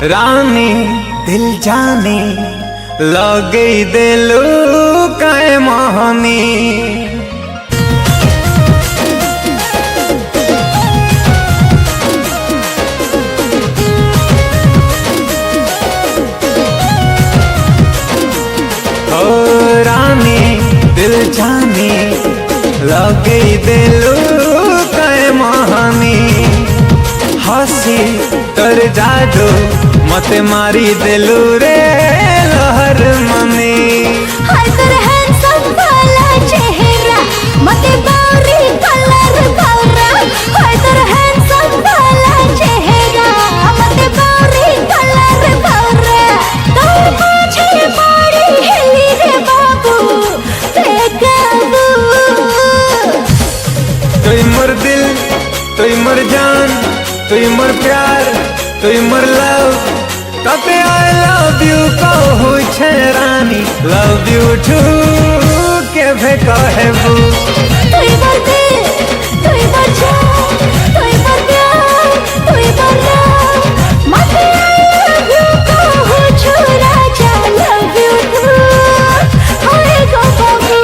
रानी दिल जाने लगे दिलू कै मोहनी। ओ रानी दिल जाने लगे दिलू कै मोहनी। हसी तर जादू मत मारी दिलू रे लहर मनी। हाय तर हैंडसम वाला चेहरा मते बावरी कलर भौरा। हाय तर हैंडसम वाला चेहरा मते बावरी कलर भौरा। तो मुझे बड़ी हिली रे बाबू बेकाबू। तुई मोर दिल तुई मोर जान तुई मोर प्यार तुई मोर लव कते आई लव यू कहू छे रानी। लव यू टू के भे कहबू। तुई मोर दिल तुई मोर जान तुई मोर प्यार तुई मोर लव मते आई लव यू कहू छु राजा। लव यू टू हाय गो बाबू।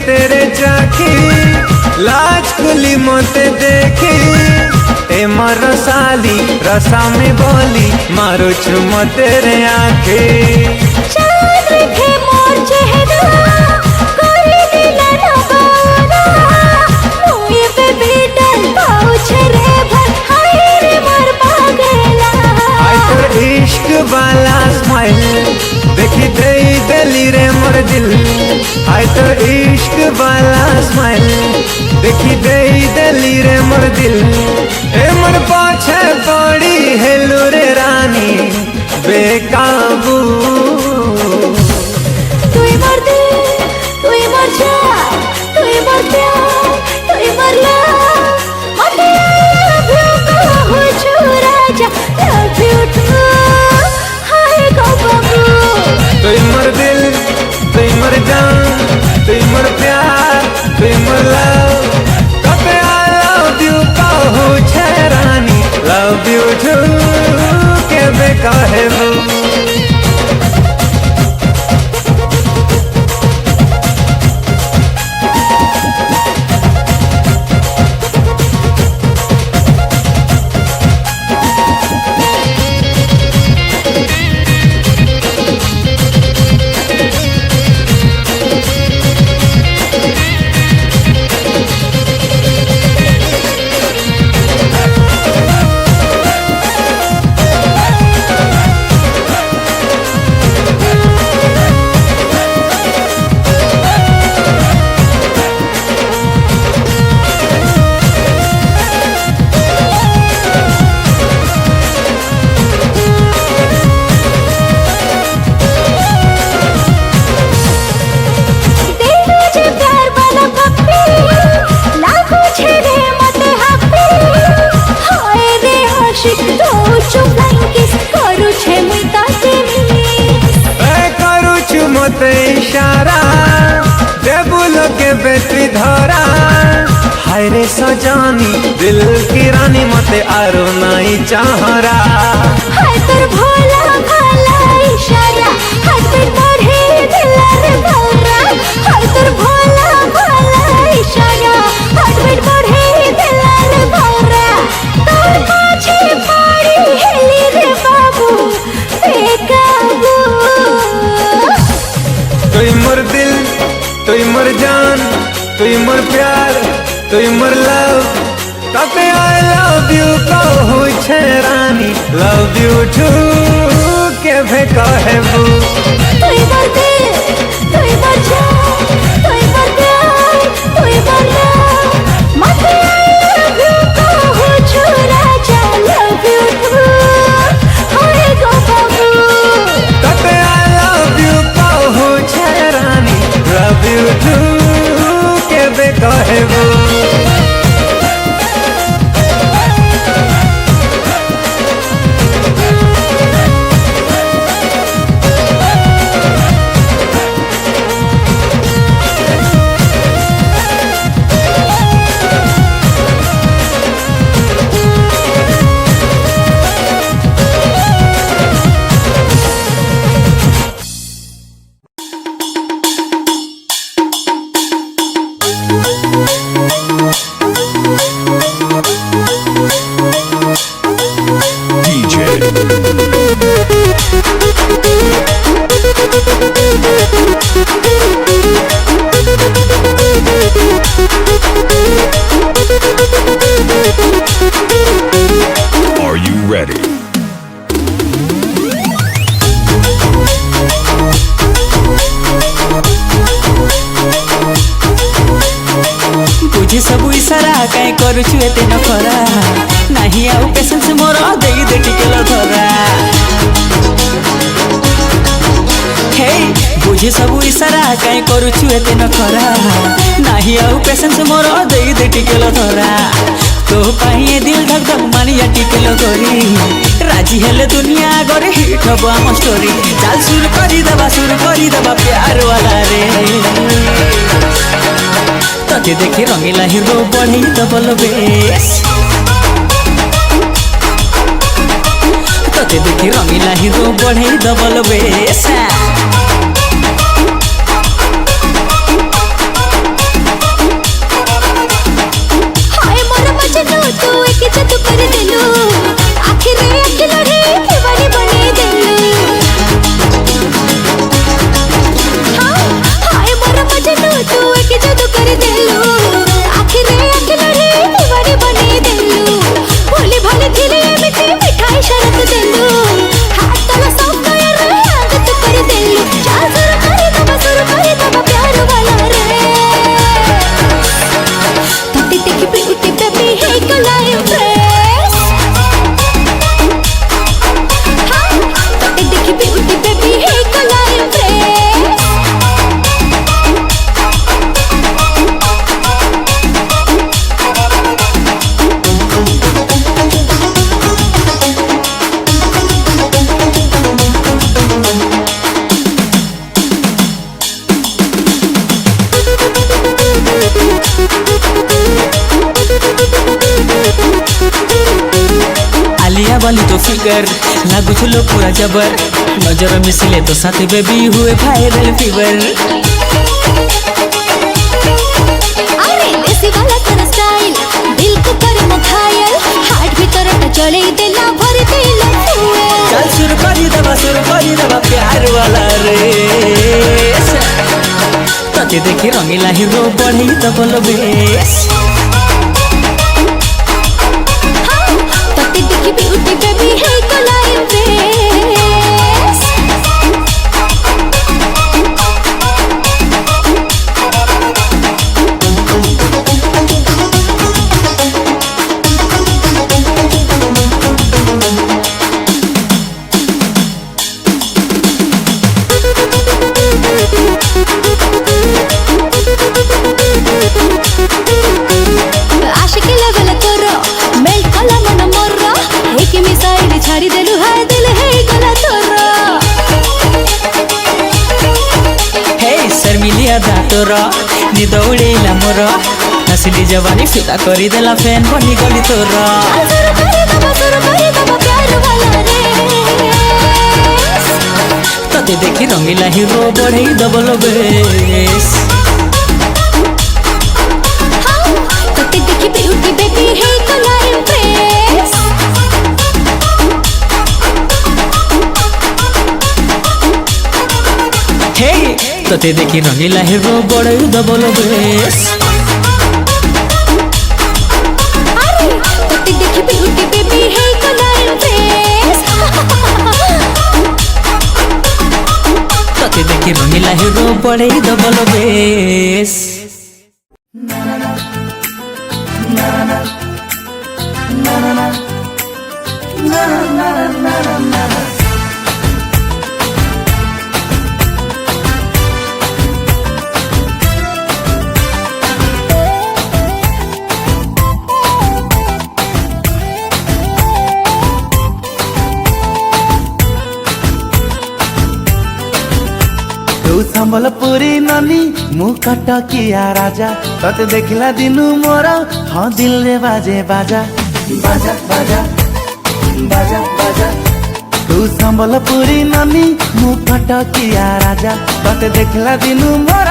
तेरे जाखी लाज कुली मोते देखी। ए मरो साली रसा में बोली मारो चुम तेरे आँखे। चांद देखे मोर चेहरा कोई दिला ना बाना। मुझे पे बीटल पाउच रे भर हाय रे मोर पागला। आई तो इश्क वाला स्माइल देखी दे दिली रे मोर दिल। आई तो इश्क वाला स्माइल देखी दे दिली रे मोर दिल। ए मोर पाछे पड़ी हेलो रे रानी बेकाबू। तुई मोर दिल तुई मोर जान तुई मोर प्यार तुई मोर लव मते आई लव यू कहू छु राजा। लव यू टू हाय गो बाबू। तुई मोर दिल तुई मोर जान तुई मोर प्यार तुई मोर लव कते आई लव यू कहू छे रानी। लव यू टू के बे कहबू। मते इशारा देबू लोके बेटी धरा। हाय रे सजानी दिल की रानी मते आरो नाई चाहरा। हाय तर भोला भाला इशारा हाथ पे बढ़े दिलर भौरा। हाय तर भोला भाला इशारा हाथ पे बढ़े दिलर भौरा। तोर पाछे पड़ी हेली रे बाबू बेकाबू। तुई मोर दिल तुई मोर जान तुई मोर प्यार तुई मोर लव तते आई लव यू कहू छे रानी लव यू टू के भे कहबू तुई बार दिल तुई बार जान तुई बार प्यार तुई बार लव मते आई लव यू कहू छु राजा लव यू टू होए गो बाबू तते आई लव यू कहू छे रानी लव यू टू के भे कहबू Are you ready? बुझे सब इशारा कहीं करुछु एते न खरा नाही आउ पेशेंस मोर देई दे टिकेल धरा हे बुझे सब इशारा कहीं करुछु एते न खरा नाही आउ पेशेंस मोर देई दे टिकेल धरा तो पाइए दिल धक धक मानिया टिकेल करी राजी हेले दुनिया गरे हिट हबो आम स्टोरी चाल शुरू करी देबा प्यार वाला रे तते देखी रंगीला हिरो बढ़ई डबल बेस तते देखी रंगीला हिरो बढ़ई डबल बेस हाय मोर मजनू तू एक जादू कर देलू आखिर अखिल रे दीवानी बने देलू हाय मोर मजनू तू एक जादू कर देलू आखिर अखिल रे दीवानी बने देलू भोली भाले धीरे मिठी मिठाई शरत देलू हाथ तला सब नया रे आदत कर देलू चाल शुरू कर दबा प्यार वाला रे तते देखी ब्यूटी बेबी है गला इम्प्रेस तते देखी ब्यूटी बेबी है गला इम्प्रेस आलिया वाली तो फिगर लागू छुलो पूरा जबर नजर मिसले तो साथ बेबी हुए वायरल फीवर अरे देसी वाला तेरा स्टाइल दिल को करे मुखायल हार्ट भीतर चले देला भर देला फूल चल शुरू करी देबा प्यार वाला रे तते देखी रंगीला हिरो बढ़ई डबल बेस तते देखी ब्यूटी बेबी है गला इम्प्रेस आशिक लगल तोरो मेल्ट कला मन मोरो एक मिसाइल छाड़ी देलु हाय दिल है गला तोरो हे शर्मिलिया दातोर निद उड़ेला मोर हसली जवानी फिदा करी देला फैन बनी गली तोर शुरू कर दबा प्यार वाला रे तते देखी रंगीला हिरो बढ़ई डबल बेस तते देखी ब्यूटी बेबी है गला इम्प्रेस हे तते देखी रंगीला हिरो बढ़ई डबल बेस मते देखी रंगीला हीरो बढ़े डबल बेस तू संबलपुरी ननी मु कटकिया राजा तते देखला दिनु मोर हाँ दिल रे बाजे बाजा बाजा बाजा बाजा बाजा तू संबलपुरी ननी मु कटकिया राजा तते देखला दिनु मोर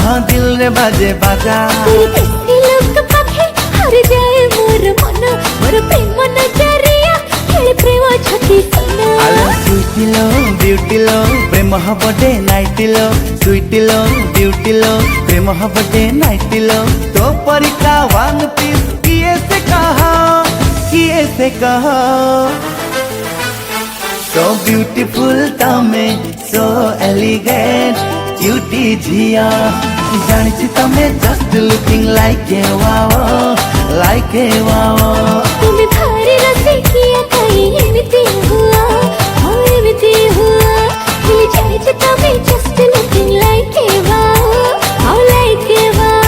हाँ दिल रे बाजे बाजा तेरे लोक पाखे हर जाए मोर मन मोर प्रेम नजरिया खेल प्रेम छकी सोना आलो सुइटिलो ब्यूटिलो प्रेम हबडे नाइटिलो सुइटिलो ब्यूटिलो प्रेम हबडे नाइटिलो तो परिका वन पीस किए से कहा so beautiful तमे so elegant cutie झिया जानिछि तमे just looking like a wow like a wow तुम्हें भारी रसी किया कहीं एमिती हुआ हाँ एमिती हुआ मिल जाए जो तमें just looking like a wow how like a wow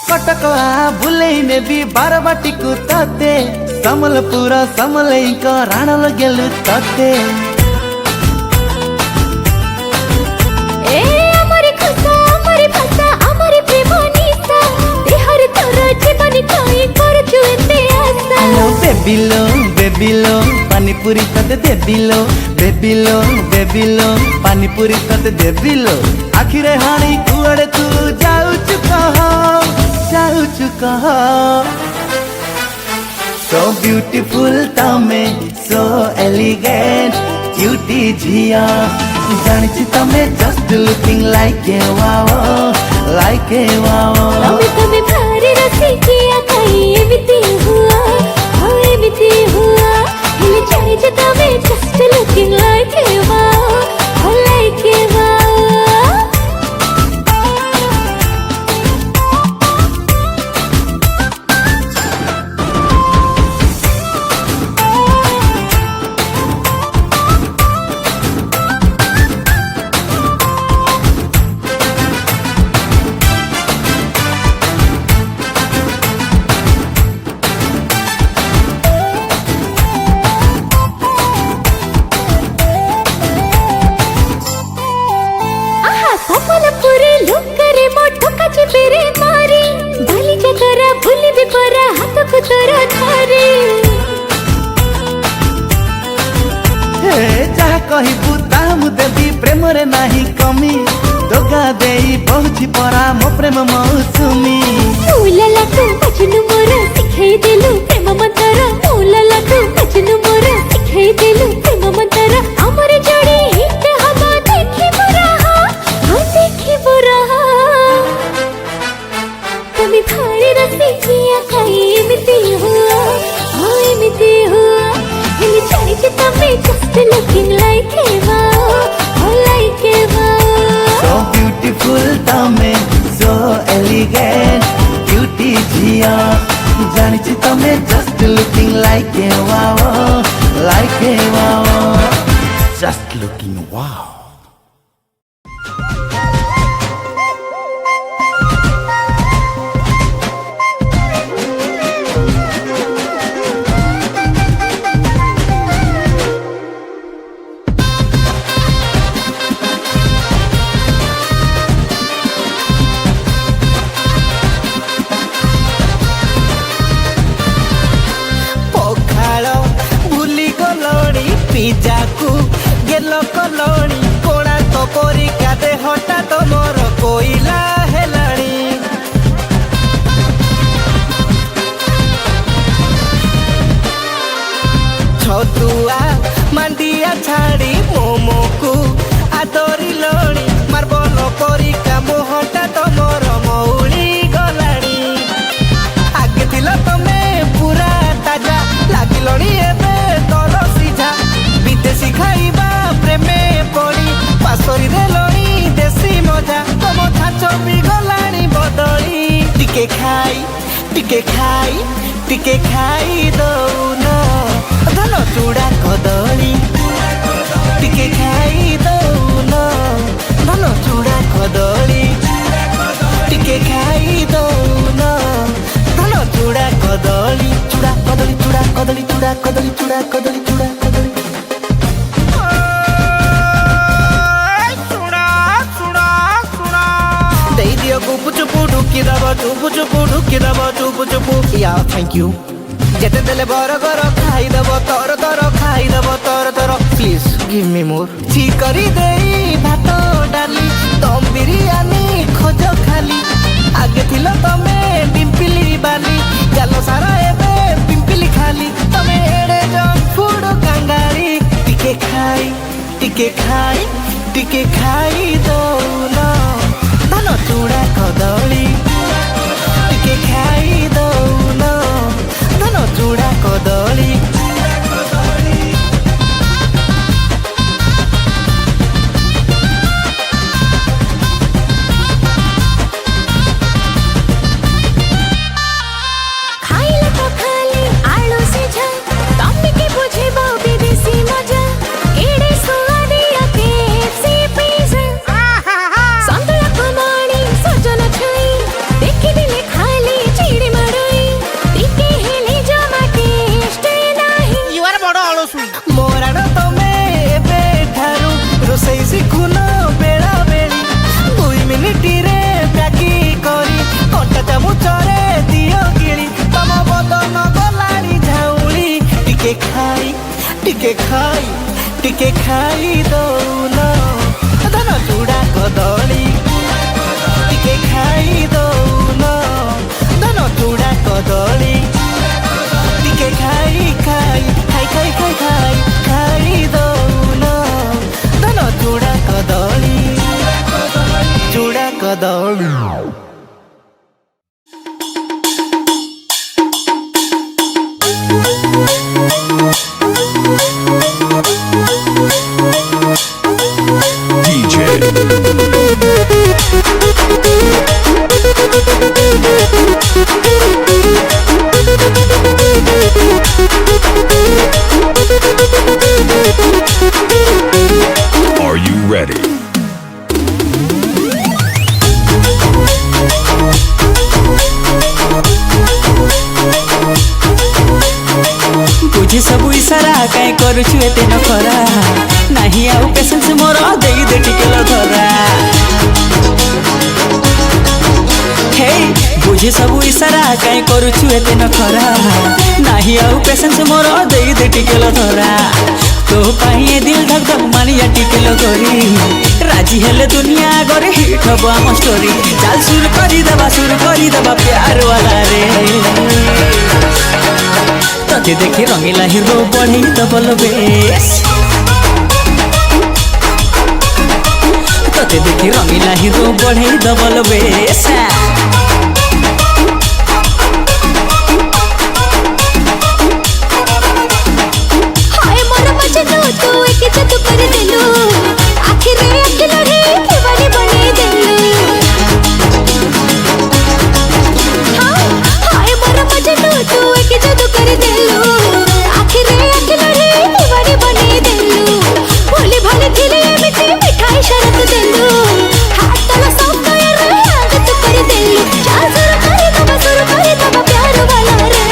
कटकला भुलई ने भी बारबाटी को तते समलपुर समलई को राणल गेलु तते ए अमरी खुशा अमरी भाषा अमरी प्रेम निशा देहर तोर जीवन कहीं कर जुएते आशा हेलो बेबिलो पानीपुरी तते देबिलो बेबिलो पानीपुरी तते देबिलो आखिरे हाणी कुआड़े तू जाऊ कहा so beautiful तमे so elegant cutie झिया जानिछि तमे just looking like a wow like a wow तुम्हें भारी रसी किया कहीं एमिती हुआ हाँ एमिती हुआ मिल जाए जो तमें just looking like a wow how like a wow Sambalpuri लुकरे मोटो काचे बेरे मारी बाली जगरा भूली भी परा हाथ को तोरा धारी हे जहा कहिबु तामु देबी प्रेम रे नाही कमी दोगा देई बहुछि परा मो प्रेम मौसुमी मूला तू बचनु मोर सिखाई देलु प्रेम मंत्र मूला तू बचनु मोर सिखाई देलु प्रेम मंत्र हमर जोड़ी हिट हवा देखि बुरा हाँ देखि बुरा तुम्हें भारी रसी किया कहीं एमिती हुआ हाँ एमिती हुआ मिल जाए जो तमें just looking like a wow how like a wow so beautiful तमे so elegant cutie झिया जानिछि तमे just looking like a wow like a wow just looking wow ପିଜାକୁ ଗେଲ କଲଣି तो मोर कोइला हेलाणी छतुआ मांडिया छाड़ी मोमो को आदरी लणी मार्बल परिका मोहटा तो मोर मौली गलाणी आगे थिल तमे पूरा ताजा लागिलणी एबे तोर सिझा विदेशी खाइबा प्रेमे पड़ी पासरी देलणी देसी मजा तम छाच भी गलाणी बदली टिके खाई दौन धन चूड़ा कदली टिके खाई दौन धन चूड़ा कदली टिके खाई दौन धन चूड़ा कदली चूड़ा कदली चूड़ा कदली चूड़ा कदली चूड़ा कदली चूड़ा कदली चुपु चुपु ढुकी दब या थैंक यू जेते देले बरगर खाई दब तर तर प्लीज गिव मी मोर ठी करी देई भात डाली दम बिरयानी खोज खाली आगे थिल तमे डिम्पिली बाली जालो सारा एबे पिंपिली खाली तमे एड़े जंक फूड कांगारी टिके खाई दौना धन चूड़ा कदली टिके खाई दौन धन चूड़ा कदली खाइले तो खाली आलू सिझा तम्मी के बुझेबो विदेशी मजा केड़े सुआदिया केएफसी पिज़्ज़ा संतरा कमाणी सजन छई देखि दिले खाली चिड़ी मड़ई टिके हेले जमा टेस्ट नाही यू आर बड़ अलसु मोराड तमे एबे ठारू रोसई सिखुन बेला बेली 2 मिनिट रे प्याकी करी कंटा चामुचरे दियो गिली तम बदन गलाणी झाउली टिके खाई दौन धन चूड़ा कदली टिके खाई दौन धन चूड़ा कदली टिके खाई दौन धन चूड़ा कदली चूड़ा कदली DJ. Are you ready? बुझी सबू इशारा काई करुछु एते नखरा नाही आउ पेशेंस मोर देई दे टिकेल धरा हे बुझी सबू इशारा काई करुछु एते नखरा नाही आउ पेशेंस मोर देई दे टिकेल धरा तो पाइए दिल धक धक मानिया टिकेल करी राजी हेले दुनिया गरे हिट हबो आम स्टोरी चाल शुरू करी देबा प्यार वाला रे तते देखी रंगीला हिरो बढ़ी डबल बेस तते देखी रंगीला हिरो बढ़ी डबल बेस हाय मोर मजनू तू एक जादू कर देलू आखिर रे अखिल रे दीवानी बने देलू हाय मोर मजनू तू एक जादू कर देलू आखिर रे अखिल रे दीवानी बने देलू भोली भाले थिले मिठी मिठाई शरत देलू हाथ तला सब कर रे आदत कर देलू चाल शुरू कर दबा प्यार वाला रे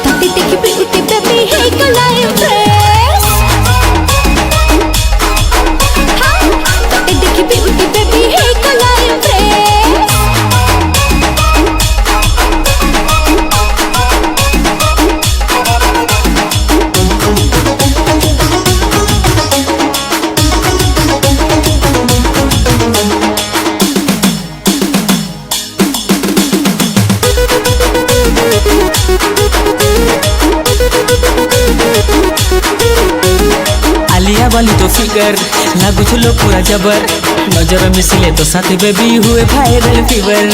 तते देखी ब्यूटी बेबी है कलाई फ्रेश खाली तो फिकर लागू छुलो पूरा जबर नजर मिसिले तो साथ बेबी हुए वायरल फीवर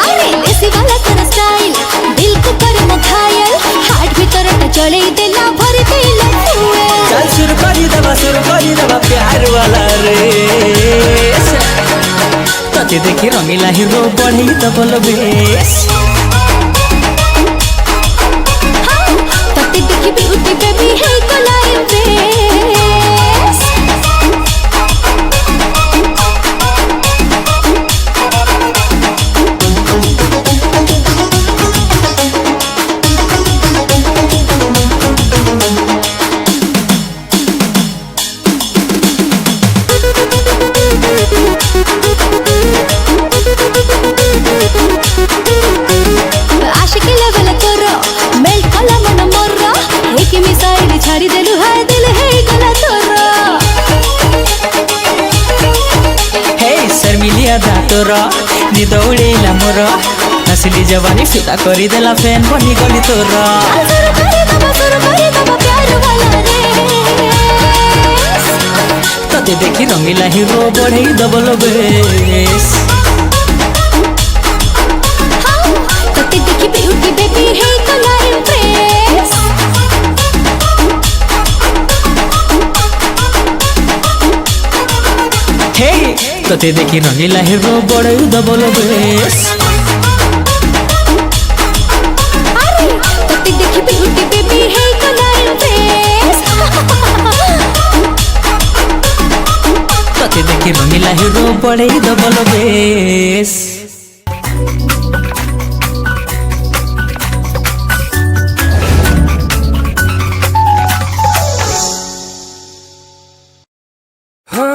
अरे देसी वाला तेरा स्टाइल दिल को करे मघायल हार्ट भीतर टा चले देला भर देला फुए चल शुरू करी दबा प्यार वाला रेस तते देखी रंगीला हीरो बढ़ी तो बोलो बेस तते देखी ब्यूटी बेबी है कलाई बेस आशिकी लेवल करो मेल्ट कला मन मोरा एक मिसाइल छाड़ी देलु हाय दिल है गला तोरा हे शर्मिलिया दा तोरा निदौड़ेला मोर हसली जवानी फिदा करी देला फैन बनी गली तोरा शुरू करे दबा प्यार वाला रेस तते देखी रंगीला हीरो बढ़ी दबल बेस तते देखी ब्यूटी बेबी है कलाई बेस हे तते देखी रंगीला हीरो बढ़ी दबल बेस अरे तते देखी ब्यूटी बेबी है कलाई बेस तते देखी रंगीला हीरो बढ़ी दबल बेस